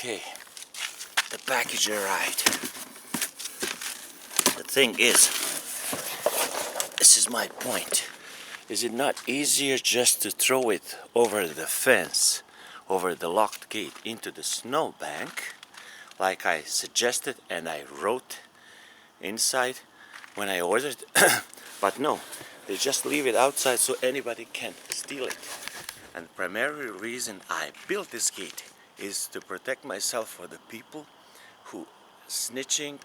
Okay, the package arrived. The thing is, this is my point. Is it not easier just to throw it over the fence, over the locked gate, into the snowbank, like I suggested and I wrote inside when I ordered? But no, they just leave it outside so anybody can steal it. And the primary reason I built this gate is to protect myself for the people who stealing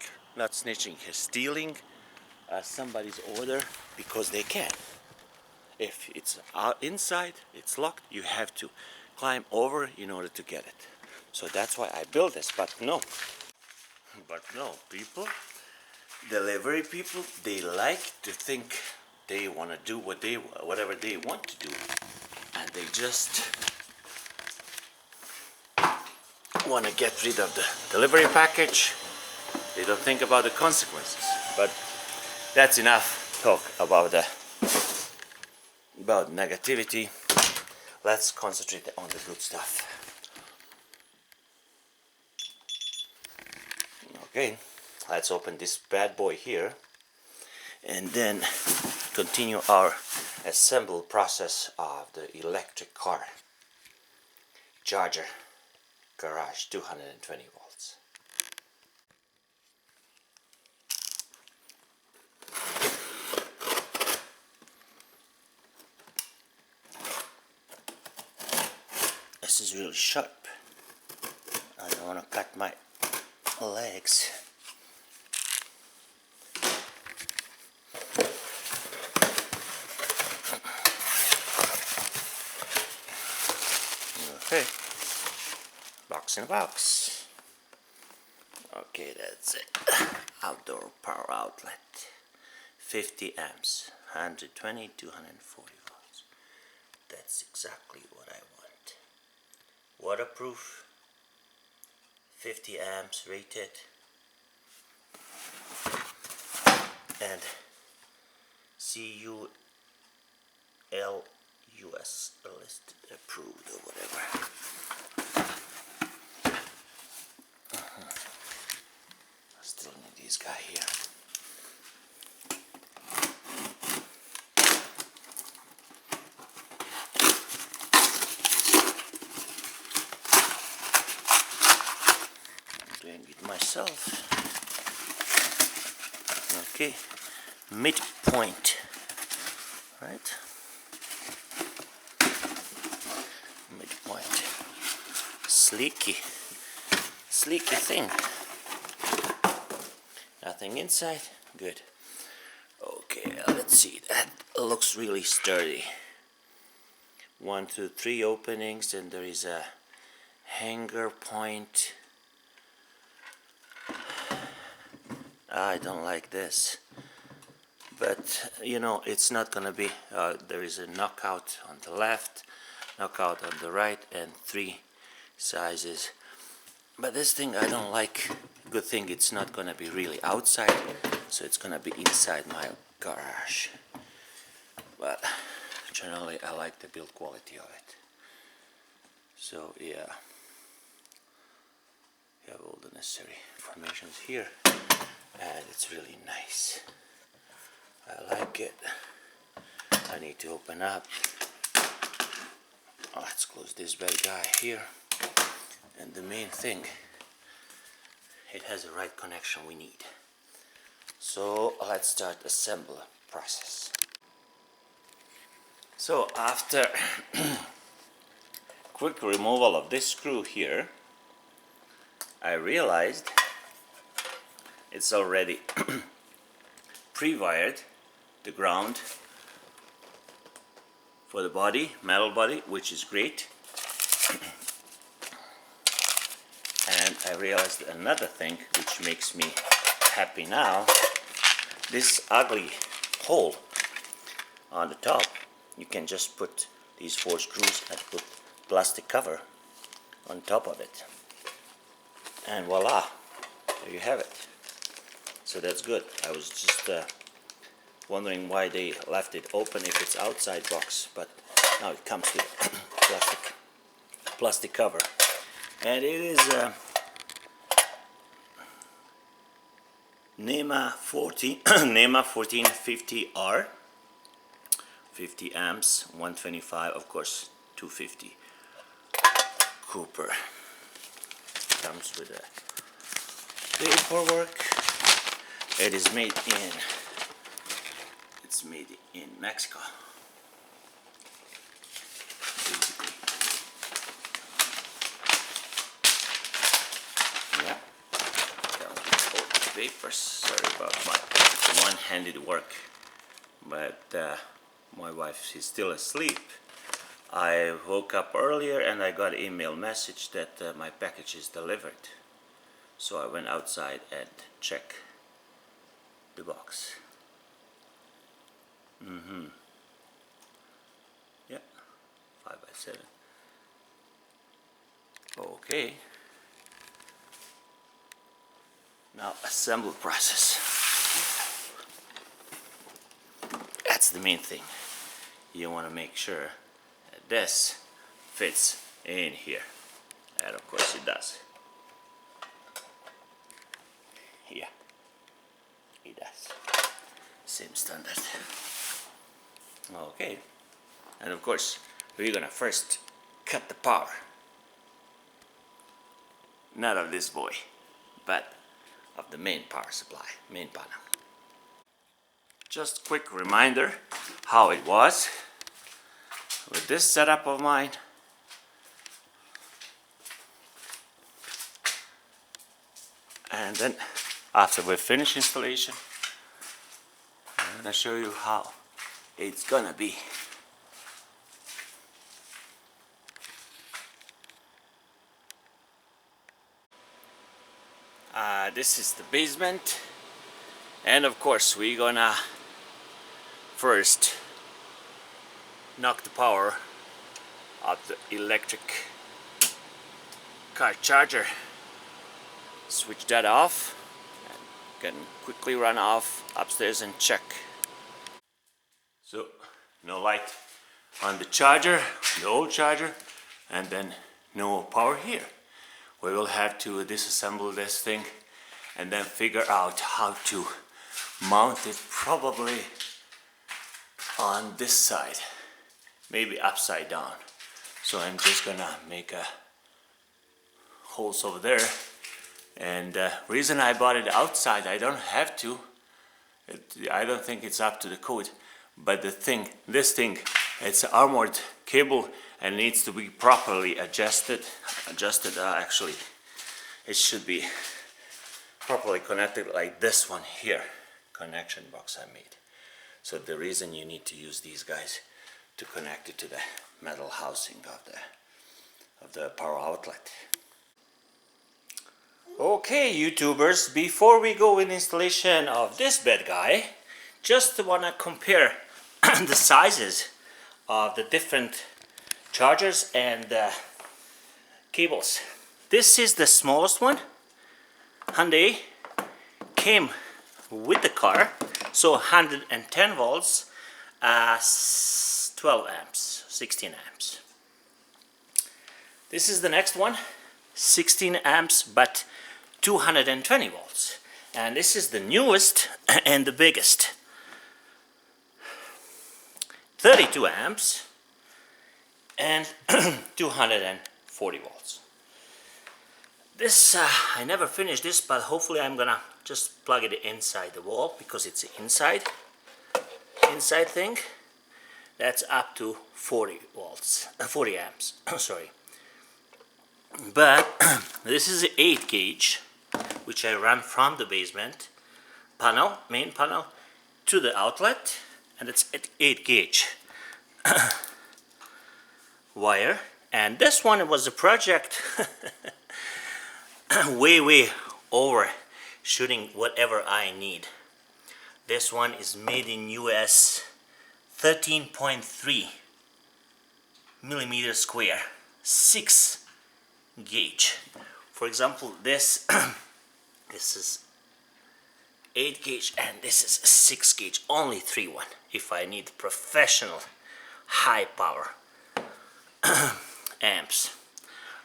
somebody's order because they can. If it's inside, it's locked, you have to climb over in order to get it. So that's why I built this. But no, people, delivery people, they like to think they want to do whatever they want to do, and they just want to get rid of the delivery package. They don't think about the consequences. But that's enough talk about negativity. Let's concentrate on the good stuff. Okay, let's open this bad boy here and then continue our assemble process of the electric car charger garage, 220 volts. This is really sharp. I don't want to cut my legs. Okay, box in a box. Okay, that's it. Outdoor power outlet, 50 amps, 120, 240 volts. That's exactly what I want. Waterproof, 50 amps rated, and CULUS listed, approved, or whatever. I still need this guy here. Doing it myself. Okay, midpoint, right? Midpoint, sleeky thing. Nothing inside, good. Okay, let's see, that looks really sturdy. 1, 2, 3 openings, and there is a hanger point. I don't like this, but you know, it's not gonna be, there is a knockout on the left, knockout on the right, and 3 sizes. But this thing I don't like. Good thing it's not gonna be really outside, so it's gonna be inside my garage. But generally I like the build quality of it. So yeah, you have all the necessary informations here, and it's really nice. I like it. I need to open up. Let's close this bad guy here. And the main thing, it has the right connection we need. So let's start assembly process. So after quick removal of this screw here, I realized it's already pre-wired the ground for the body, metal body, which is great. And I realized another thing which makes me happy now. This ugly hole on the top, you can just put these 4 screws and put plastic cover on top of it, and voila, there you have it. So that's good. I was just wondering why they left it open if it's outside box, but now it comes with plastic cover. And it is NEMA 14 NEMA 1450R, 50 amps, 125, of course 250 Cooper. Comes with a paperwork. It is made in Mexico, basically. Yeah. Papers. Sorry about my one-handed work, but my wife is still asleep. I woke up earlier and I got an email message that my package is delivered, so I went outside and checked the box. Yeah, 5x7. Okay. Now assembly process. That's the main thing. You want to make sure that this fits in here, and of course it does. Yeah, it does. Same standard. Okay, and of course we're gonna first cut the power. Not of this boy, but of the main power supply, main panel. Just quick reminder how it was with this setup of mine. And then after we finish installation, I'm gonna show you how it's gonna be. This is the basement, and of course we're gonna first knock the power of the electric car charger. Switch that off and can quickly run off upstairs and check. So no light on the charger, the old charger, and then no power here. We will have to disassemble this thing and then figure out how to mount it, probably on this side, maybe upside down. So I'm just gonna make a holes over there. And reason I bought it outside, I don't have to. I don't think it's up to the code. But this thing, it's an armored cable and needs to be properly adjusted. Actually, it should be properly connected like this one here. Connection box I made. So the reason you need to use these guys to connect it to the metal housing of the power outlet. Okay, YouTubers, before we go in installation of this bad guy, just want to compare the sizes of the different chargers and cables. This is the smallest one. Hyundai came with the car, so 110 volts, 12 amps, 16 amps. This is the next one, 16 amps, but 220 volts. And this is the newest and the biggest. 32 amps and 240 volts. This, I never finished this, but hopefully I'm gonna just plug it inside the wall because it's inside thing. That's up to 40 volts, 40 amps, sorry. But this is an 8 gauge, which I run from the basement panel, main panel, to the outlet, and it's at 8 gauge wire. And this one was a project way over shooting whatever I need. This one is made in US, 13.3 millimeter square, 6 gauge. For example, this this is 8 gauge and this is 6 gauge, only 3-1 if I need professional high power amps,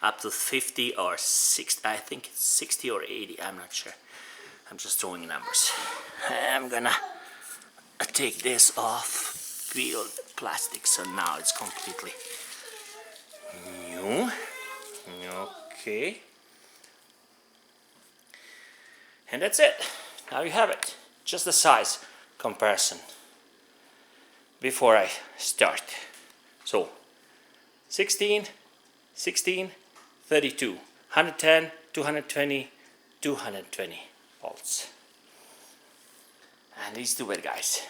up to 50 or 60, I think it's 60 or 80, I'm not sure. I'm just throwing numbers. I'm gonna take this off, peel the plastic, so now it's completely new. Okay. And that's it. Now you have it. Just the size comparison before I start. So 16, 16, 32, 110, 220, 220 volts. And these do it, guys.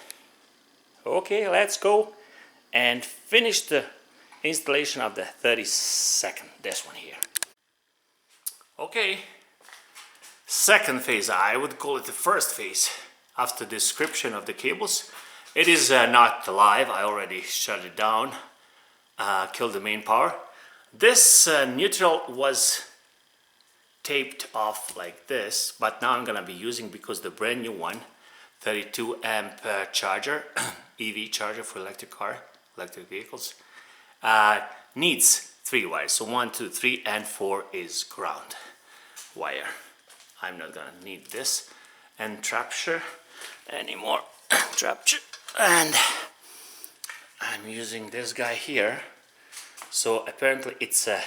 Okay, let's go and finish the installation of the 32nd, this one here. Okay, second phase, I would call it the first phase after description of the cables. It is not live, I already shut it down, killed the main power. This neutral was taped off like this, but now I'm gonna be using, because the brand new one, 32 amp charger, EV charger for electric vehicles, needs 3 wires. So 1, 2, 3, and 4 is ground wire. I'm not gonna need this entrapture anymore. Entrapture, and I'm using this guy here. So apparently it's a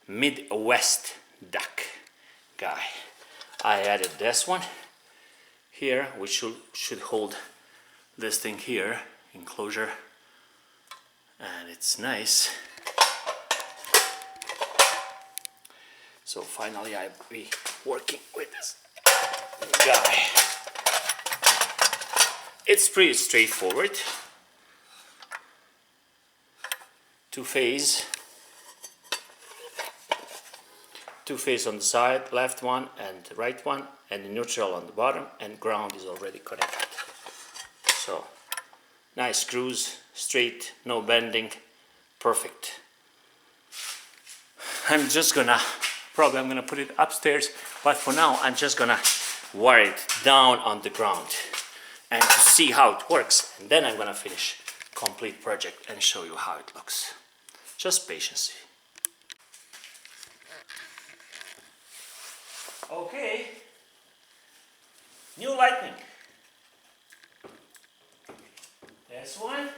Midwest duck guy. I added this one here, which should hold this thing here, enclosure, and it's nice. So finally I'll be working with this guy. It's pretty straightforward. Two phase on the side, left one and the right one, and the neutral on the bottom, and ground is already connected. So nice screws, straight, no bending, perfect. I'm gonna put it upstairs, but for now I'm just gonna wire it down on the ground and to see how it works, and then I'm gonna finish complete project and show you how it looks. Just patience. Okay, new lightning. This one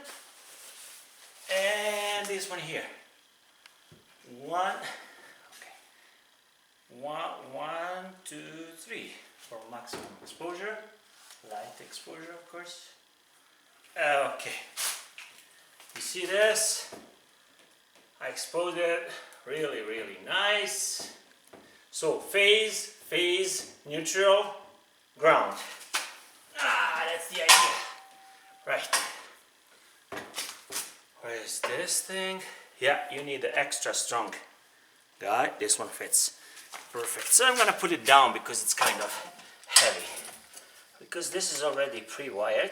and this one here. One, 2, 3 for maximum exposure, light exposure, of course. Okay, you see this? I exposed it really nice. So phase, neutral, ground. That's the idea. Right. Where is this thing? Yeah, you need the extra strong guy. This one fits perfect. So I'm gonna put it down because it's kind of heavy. Because this is already pre-wired.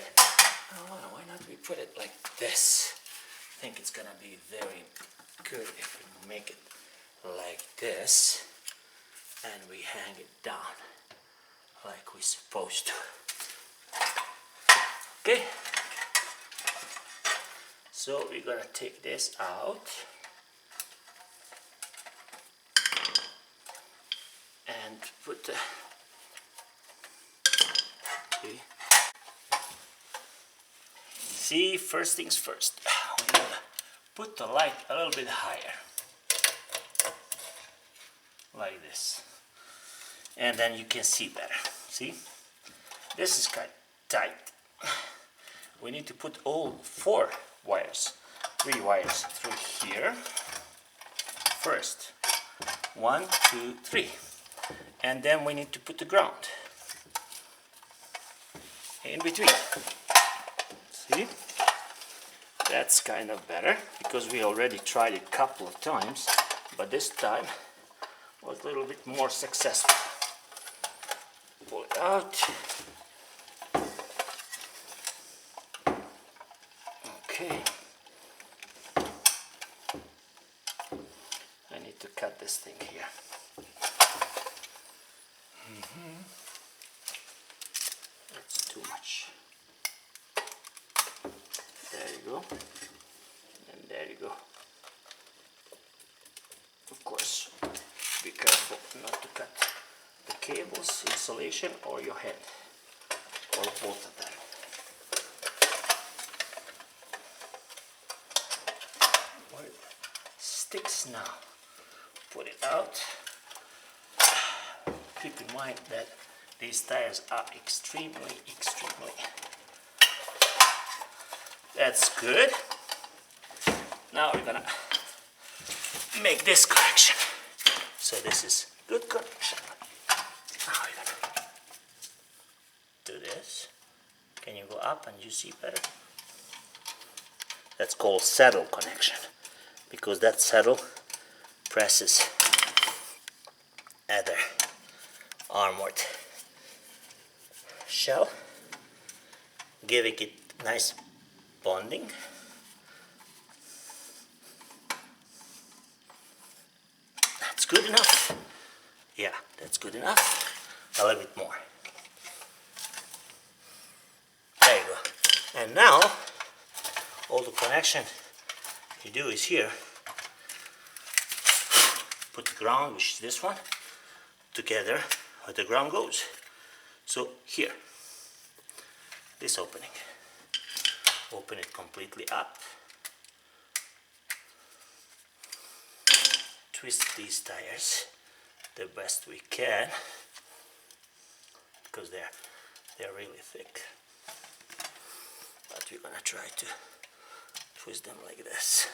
Why not we put it like this? I think it's gonna be very good if we make it like this and we hang it down like we're supposed to. Okay, so we're gonna take this out and put the see, first things first, we're gonna put the light a little bit higher like this, and then you can see better. See, this is kind of tight. We need to put all 3 wires through here first. 1, 2, 3, and then we need to put the ground in between. See, that's kind of better because we already tried it a couple of times, but this time was a little bit more successful. Pull it out. Okay. I need to cut this thing here. That's too much. There you go. And there you go. Of course, be careful not to cut the cables, insulation, or your hand, or both of them. Where it sticks now, put it out. Keep in mind that these tires are extremely, that's good. Now we're gonna make this correction. So this is good correction. Now we're gonna do this. Can you go up and you see better? That's called saddle connection, because that saddle presses other armored shell, giving it nice bonding. That's good enough. Yeah, that's good enough. A little bit more. There you go. And now all the connection you do is here. Put the ground, which is this one, together where the ground goes. So here, this opening, open it completely up, twist these tires the best we can, because they're really thick, but we're gonna try to twist them like this.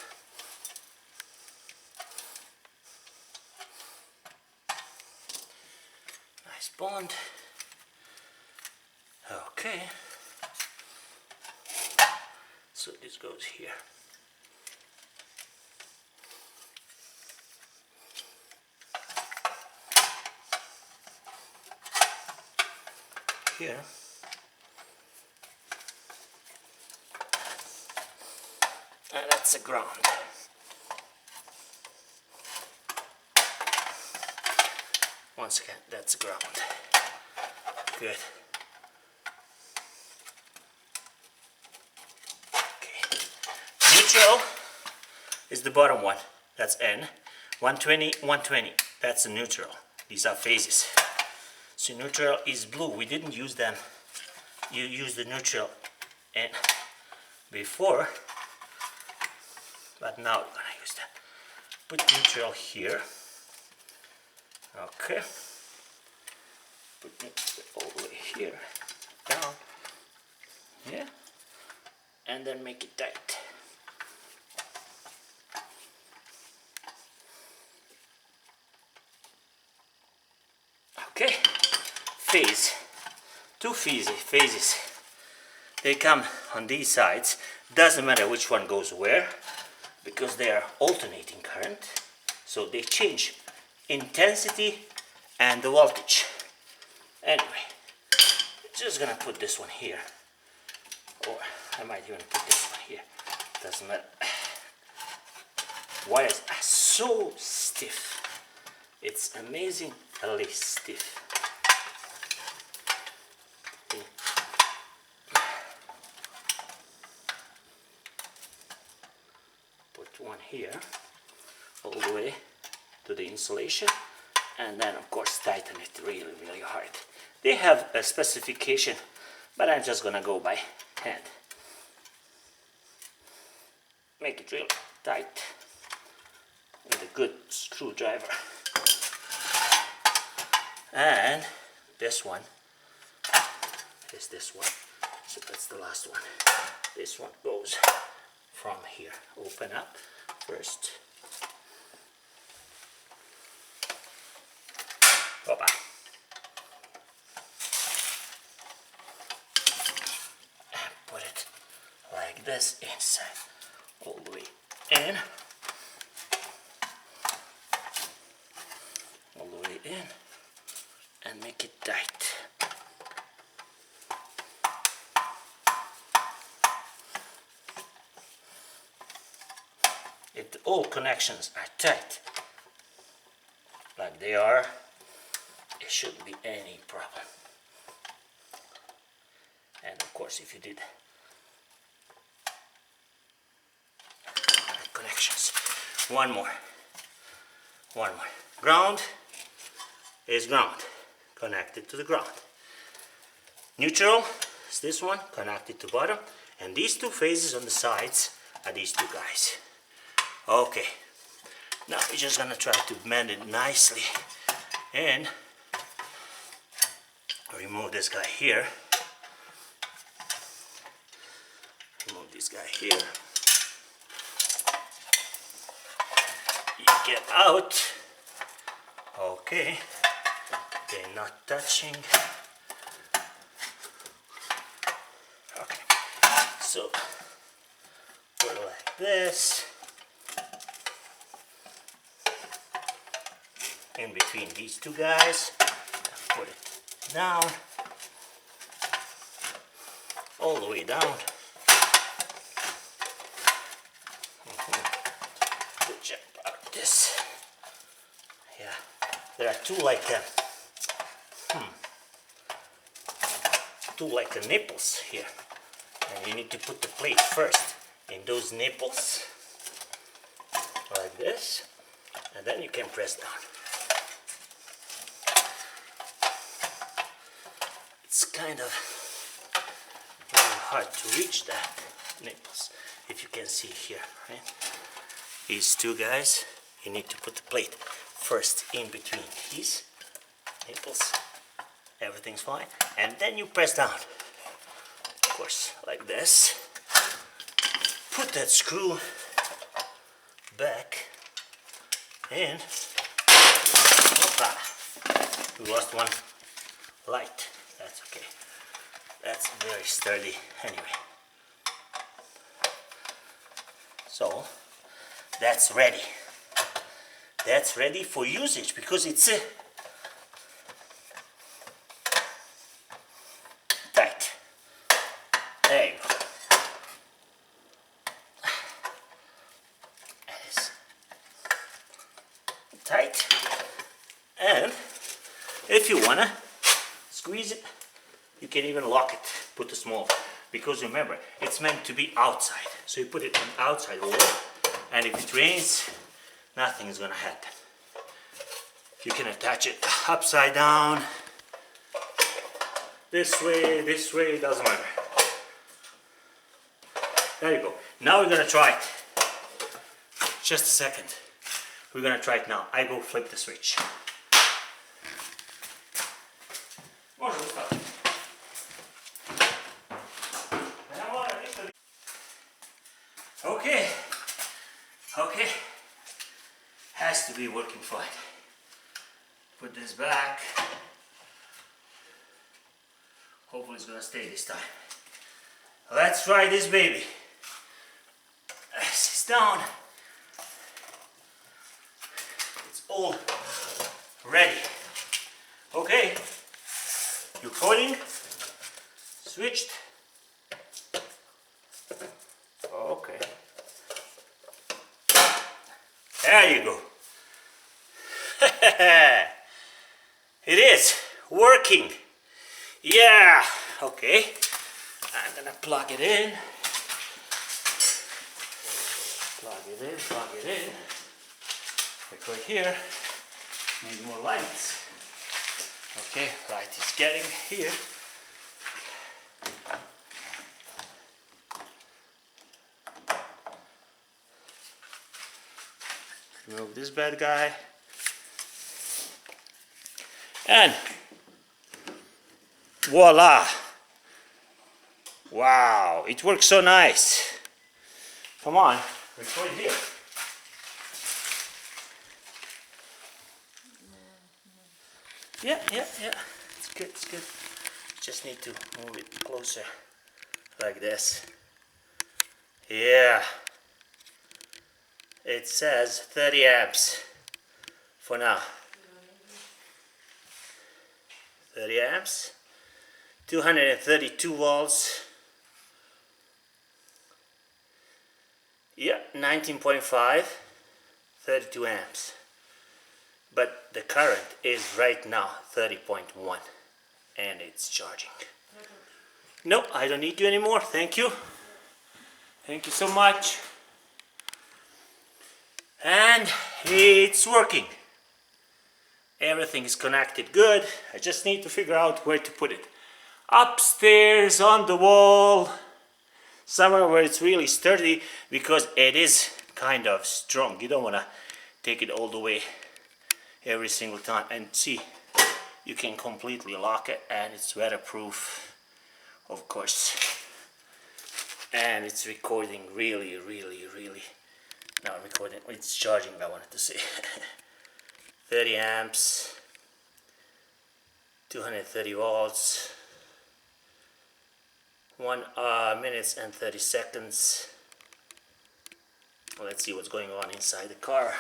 Nice bond. Okay, so this goes here. Here. And that's the ground. Once again, that's the ground. Good. Okay. Neutral is the bottom one. That's N. 120, 120. That's the neutral. These are phases. So neutral is blue. We didn't use them. You use the neutral N before, but now we're gonna use that. Put neutral here. Okay. Put neutral all the way here, down, yeah, and then make it tight. Okay. Phase. Two phases. They come on these sides. Doesn't matter which one goes where, because they are alternating current, so they change intensity and the voltage. Anyway, just gonna put this one here, or I might even put this one here. Doesn't matter. Wires are so stiff. It's amazingly stiff. Put one here, all the way to the insulation, and then of course tighten it really, really hard. They have a specification, but I'm just gonna go by hand. Make it real tight with a good screwdriver. And this one is this one, so that's the last one. This one goes from here. Open up first. Opa. And put it like this inside, all the way in, all the way in, and make it tight. If all connections are tight, like they are, it shouldn't be any problem. And of course, if you did connections, one more. Ground is ground. connected to the ground. Neutral is this one, connected to bottom, and these two phases on the sides are these two guys. Okay, now we're just gonna try to bend it nicely and remove this guy here. Remove this guy here. You get out. Okay, they're not touching. Okay, so put it like this. In between these two guys, put it down, all the way down. Good job about this. Yeah, there are two like nipples here, and you need to put the plate first in those nipples, like this, and then you can press down. It's kind of very hard to reach that nipples, if you can see here, right? These two guys, you need to put the plate first in between these nipples. Everything's fine, and then you press down. Of course, like this. Put that screw back, and hoppa, we lost one light. That's okay. That's very sturdy anyway. So that's ready. That's ready for usage because it's tight. There you go. It's tight. And if you wanna squeeze it, you can even lock it, put a small, because remember, it's meant to be outside. So you put it on the outside wall, and if it rains, nothing is gonna happen. You can attach it upside down, this way, it doesn't matter. There you go. Now we're gonna try it. Just a second. We're gonna try it now. I go flip the switch. Okay, has to be working fine. Put this back. Hopefully it's gonna stay this time. Let's try this baby. This is down. It's all ready. Okay, you're coding, switched. Okay. There you go. It is working. Yeah. Okay. I'm gonna plug it in. Plug it in. Like right here. Need more lights. Okay, light is getting here. Remove this bad guy. And voila! Wow, it works so nice. Come on, record here. Yeah. It's good. Just need to move it closer, like this. Yeah. It says 30 amps for now. 30 amps, 232 volts. Yeah, 19.5, 32 amps. But the current is right now 30.1 and it's charging. No, I don't need you anymore. Thank you. Thank you so much. And it's working. Everything is connected good. I just need to figure out where to put it. Upstairs, on the wall, somewhere where it's really sturdy, because it is kind of strong. You don't want to take it all the way every single time. And see, you can completely lock it, and it's weatherproof, of course. And it's recording really not recording, it's charging, I wanted to say. 30 amps, 230 volts, 1 minutes and 30 seconds. Well, let's see what's going on inside the car.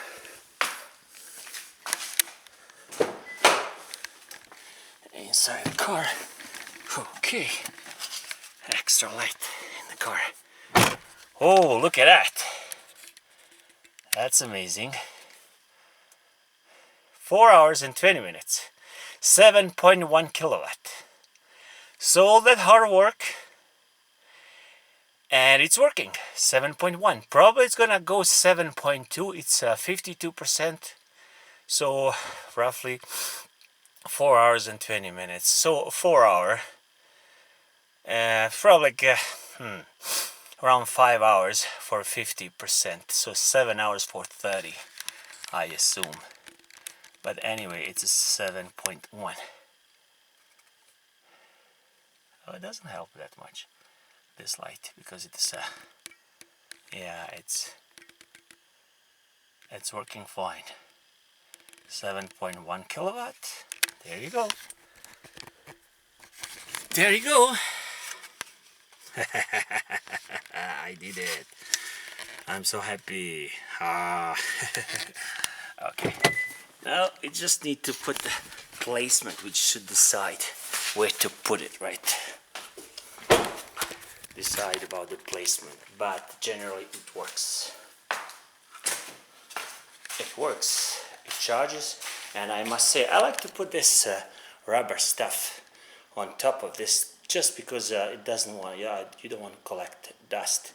Inside the car. Okay. Extra light in the car. Oh, look at that. That's amazing. 4 hours and 20 minutes. 7.1 kilowatt. So all that hard work, and it's working. 7.1. Probably it's gonna go 7.2. It's 52%. So roughly 4 hours and 20 minutes. So 4 hour. Probably like, around 5 hours for 50%. So 7 hours for 30, I assume. But anyway, it's a 7.1. Oh, it doesn't help that much, this light, because it's yeah, it's working fine. 7.1 kilowatt. There you go. There you go. I did it. I'm so happy. Okay. Now we just need to put the placement. We should decide where to put it, right? Decide about the placement, but generally it works. It works. It charges, and I must say I like to put this rubber stuff on top of this, just because it doesn't want, you don't want to collect dust.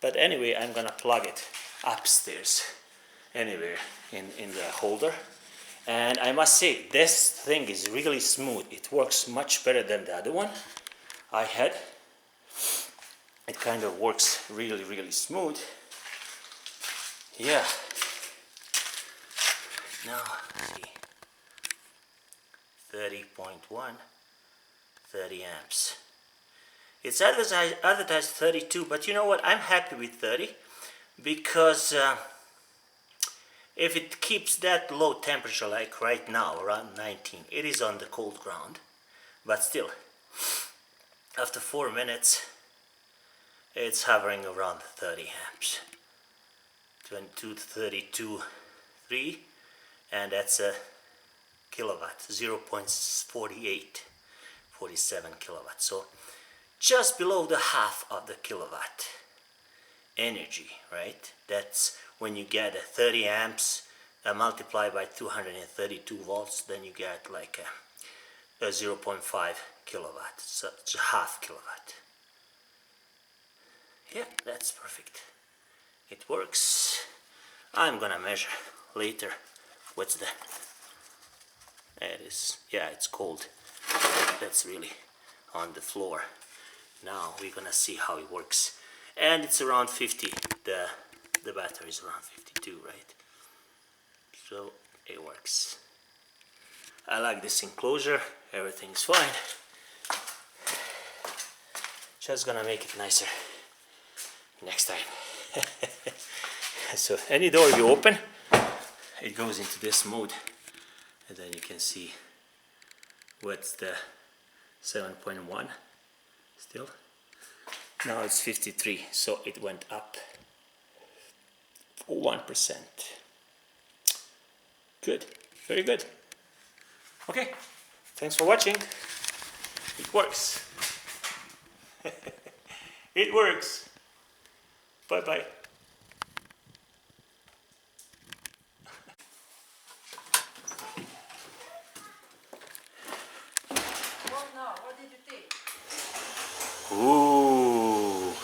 But anyway, I'm gonna plug it upstairs, anywhere in the holder. And I must say, this thing is really smooth. It works much better than the other one I had. It kind of works really smooth. Yeah. Now, see. 30.1, 30 amps. It's advertised 32, but you know what? I'm happy with 30, because if it keeps that low temperature like right now, around 19, it is on the cold ground, but still, after 4 minutes, it's hovering around 30 amps. 22 to 32, 3, and that's a kilowatt, 0.47 kilowatts. So just below the half of the kilowatt energy, right? That's when you get a 30 amps multiplied by 232 volts, then you get like a 0.5 kilowatt, so it's a half kilowatt. Yeah, that's perfect. It works. I'm gonna measure later. What's the... It is, yeah, it's cold. That's really on the floor. Now we're gonna see how it works. And it's around 50. The battery is around 52, right? So it works. I like this enclosure. Everything's fine. Just gonna make it nicer next time. So any door you open, it goes into this mode, and then you can see what's the 7.1 still. Now it's 53, so it went up 1%. Good, very good. Okay, thanks for watching. It works. It works. Bye bye. What did you think? Ooh,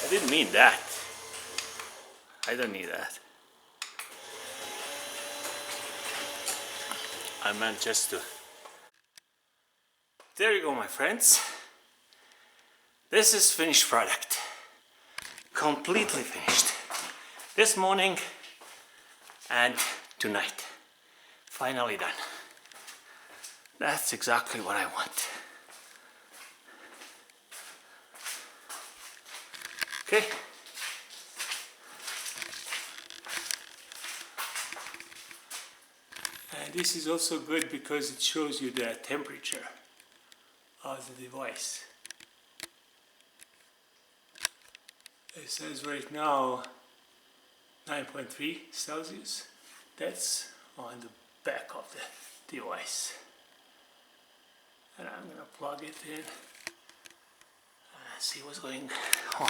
I didn't mean that. I don't need that. I meant just to. There you go, my friends. This is finished product. Completely finished. This morning and tonight. Finally done. That's exactly what I want. Okay. And this is also good because it shows you the temperature of the device. It says right now 9.3 Celsius. That's on the back of the device. And I'm gonna plug it in and see what's going on.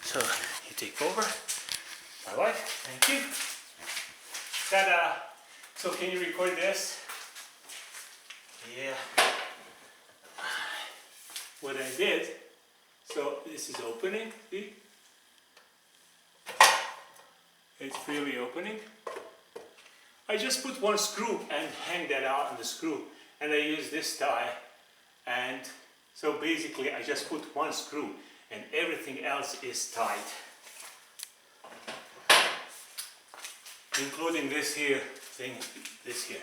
So you take over. Bye bye. Thank you. Ta-da! So can you record this? Yeah. What I did, so this is opening, see? It's freely opening. I just put one screw and hang that out on the screw, and I use this tie, and so basically I just put one screw and everything else is tight, including this here thing, this here.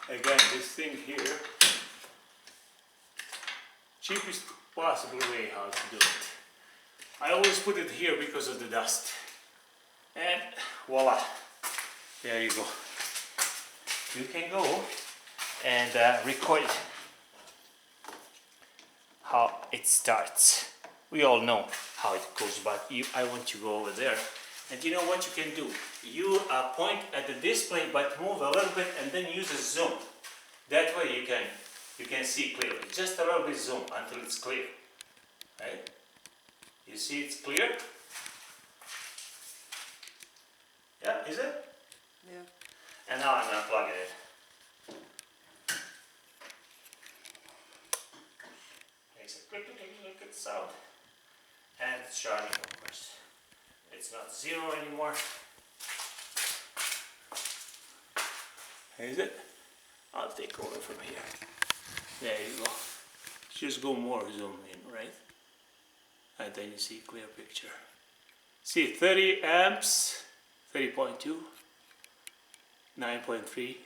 Again, this thing here, cheapest possible way how to do it. I always put it here because of the dust. And voila, there you go. You can go and record how it starts. We all know how it goes, but I want you to go over there. And you know what you can do? You point at the display, but move a little bit, and then use a zoom. That way you can see clearly. Just a little bit zoom until it's clear. Right? You see it's clear? Yeah, is it? Yeah. And now I'm gonna plug it in. Makes a click, click sound. And it's charging, of course. It's not zero anymore. Is it? I'll take over from here. There you go. Just go more zoom in, right? And then you see clear picture. See 30 amps, 30.2, 9.3.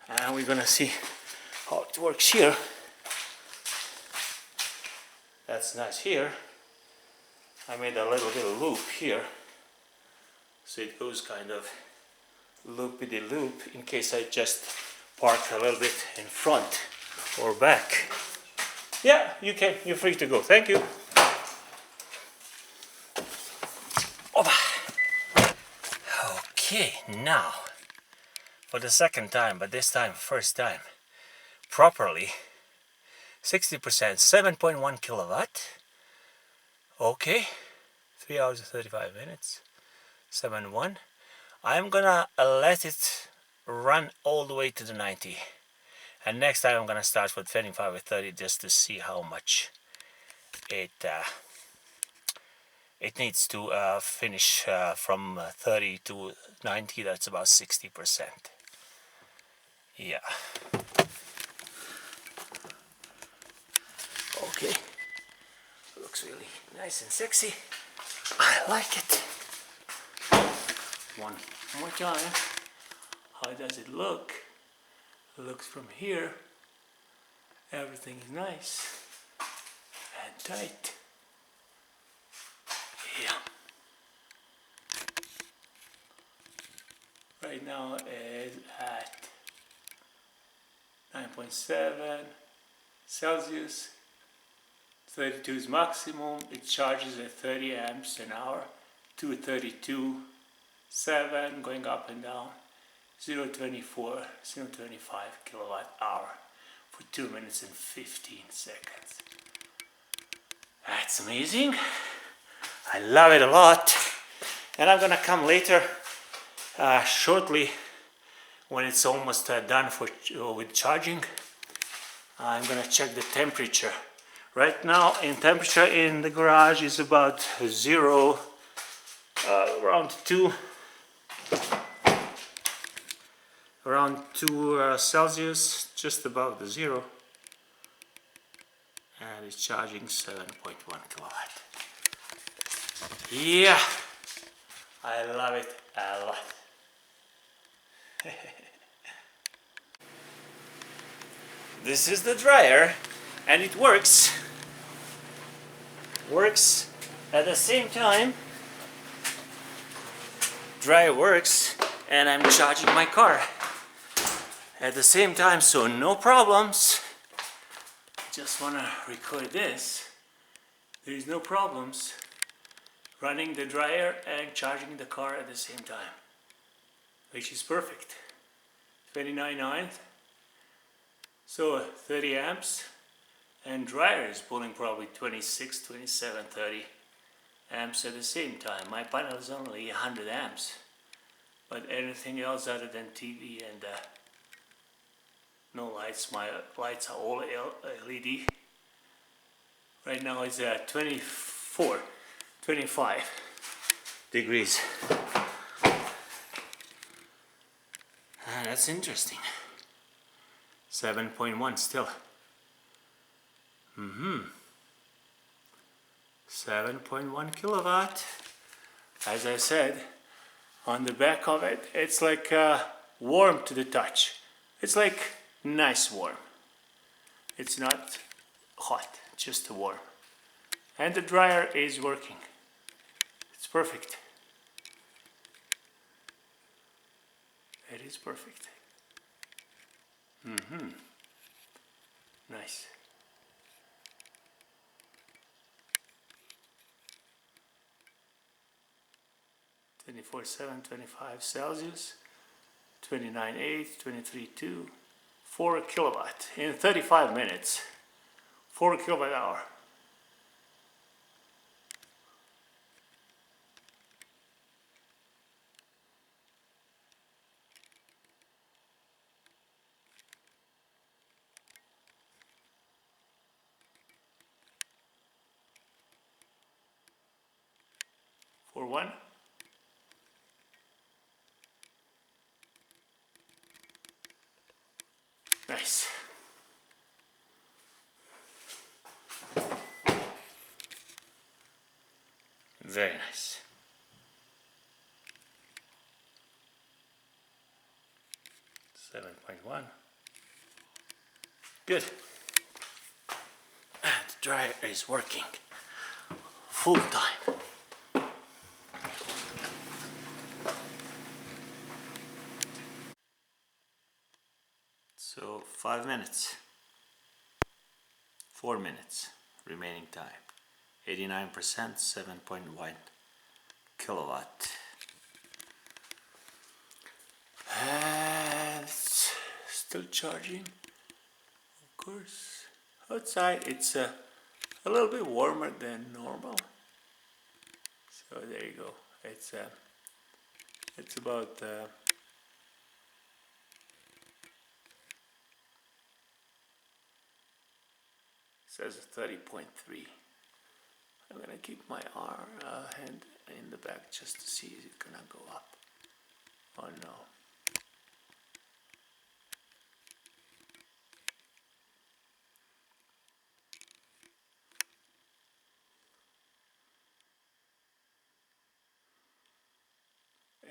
And we're gonna see how it works here. That's nice here. I made a little bit of loop here, so it goes kind of loopy-de-loop in case I just park a little bit in front or back. Yeah, you can. You're free to go. Thank you. Okay, now for the second time, but this time first time properly, 60%, 7.1 kilowatt. Okay, 3 hours and 35 minutes, 7.1. I'm gonna let it run all the way to the 90. And next time I'm gonna start with 25 or 30 just to see how much it needs to finish from 30 to 90. That's about 60%. Yeah. Okay. Looks really nice and sexy. I like it. One more time. How does it look? It looks from here. Everything is nice and tight. Yeah. Right now it's at 9.7 Celsius. 32 is maximum. It charges at 30 amps an hour. 232, 7 going up and down. 0.24, 0.25 kilowatt hour for 2 minutes and 15 seconds. That's amazing. I love it a lot. And I'm gonna come later shortly when it's almost done with charging. I'm gonna check the temperature. Right now in temperature in the garage is about 0, around 2. around 2 Celsius, just above the zero, and it's charging 7.1 kilowatt. Yeah, I love it a lot. This is the dryer, and it works at the same time. Dryer works and I'm charging my car at the same time, so no problems. Just want to record this. There's no problems running the dryer and charging the car at the same time, which is perfect. 29.9, so 30 amps, and dryer is pulling probably 26, 27, 30 amps at the same time. My panel is only 100 amps, but anything else other than TV and no lights, my lights are all LED. Right now it's 25 degrees. That's interesting. 7.1 still. 7.1 kilowatt. As I said, on the back of it, it's like warm to the touch. It's like nice warm. It's not hot, just warm. And the dryer is working. It's perfect. It is perfect. Nice. (24.7, 25 Celsius, 29.8, 23.2, 4 kilowatt in 35 minutes, 4 kilowatt hour. For one. Nice. Very nice. .1. Good. And the dryer is working full time. So 5 minutes. 4 minutes remaining time. 89%, 7.1 kilowatt. And it's still charging, of course. Outside it's a little bit warmer than normal. So there you go. It's about says 30.3. I'm gonna keep my hand in the back just to see is it gonna go up. Oh no.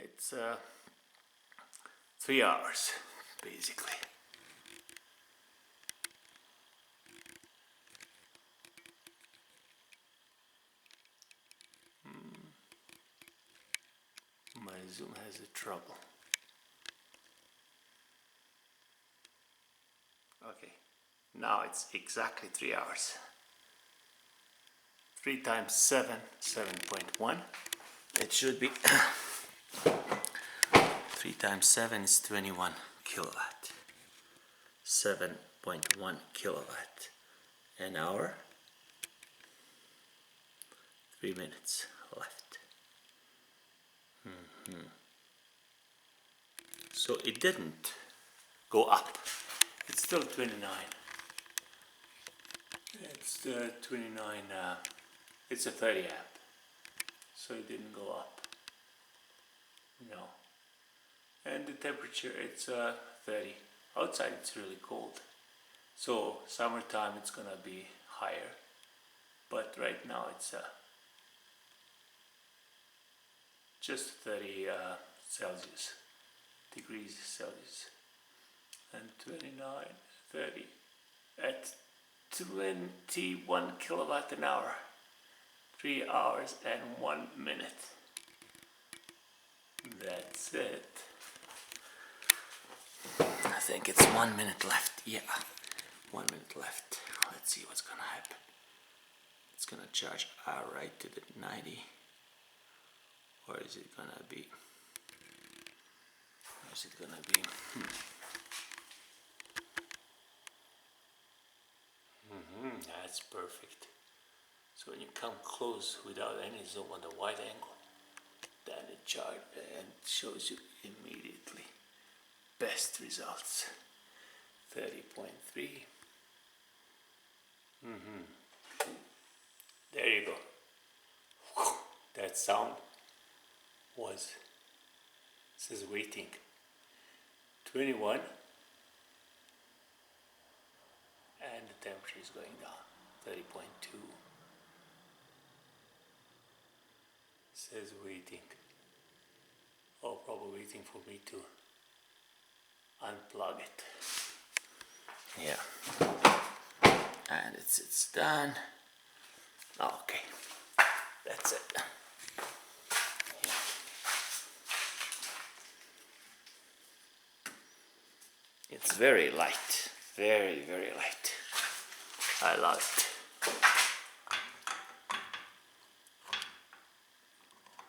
It's 3 hours basically. My Zoom has a trouble. Okay, now it's exactly 3 hours. 3 times 7, 7.1. It should be 3 times 7 is 21 kilowatt. 7.1 kilowatt an hour. 3 minutes left. So it didn't go up. It's still 29. It's 29. It's a 30 amp. So it didn't go up. No. and the temperature it's 30. Outside it's really cold, so summertime it's gonna be higher, but right now it's just 30 Celsius, degrees Celsius, and 29, 30 at 21 kilowatt an hour, 3 hours and 1 minute. That's it. I think it's 1 minute left. Yeah, 1 minute left. Let's see what's gonna happen. It's gonna charge right to the 90, or is it gonna be? Is it gonna be? That's perfect. So when you come close without any zoom on the wide angle, then it charges and shows you immediately best results. 30.3. There you go. Whew. That sound says waiting. 21, and the temperature is going down. 30.2 says waiting. Oh, probably waiting for me to unplug it. Yeah, and it's done. Okay, that's it. Yeah. It's very light, very, very light. I love it.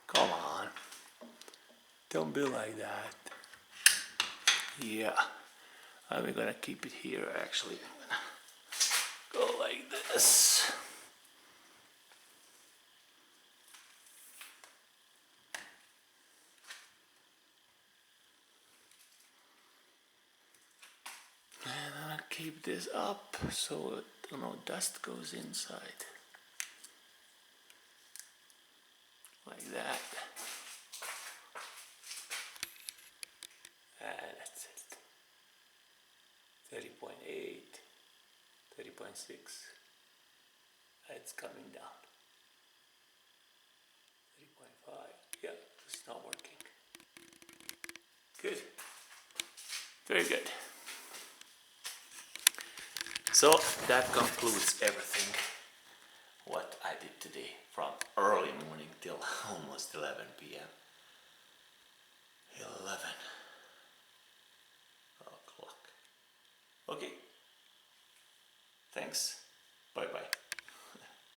Come on, don't be like that. Yeah, I'm gonna keep it here. Actually, I'm gonna go like this. And I'm gonna keep this up so no dust goes inside. Like that. And that's it. 30.8, 30.6. It's coming down. 30.5. Yeah, it's not working. Good. Very good. So that concludes everything what I did today from early morning till almost 11 p.m. 11 o'clock. Okay. Thanks. Bye bye.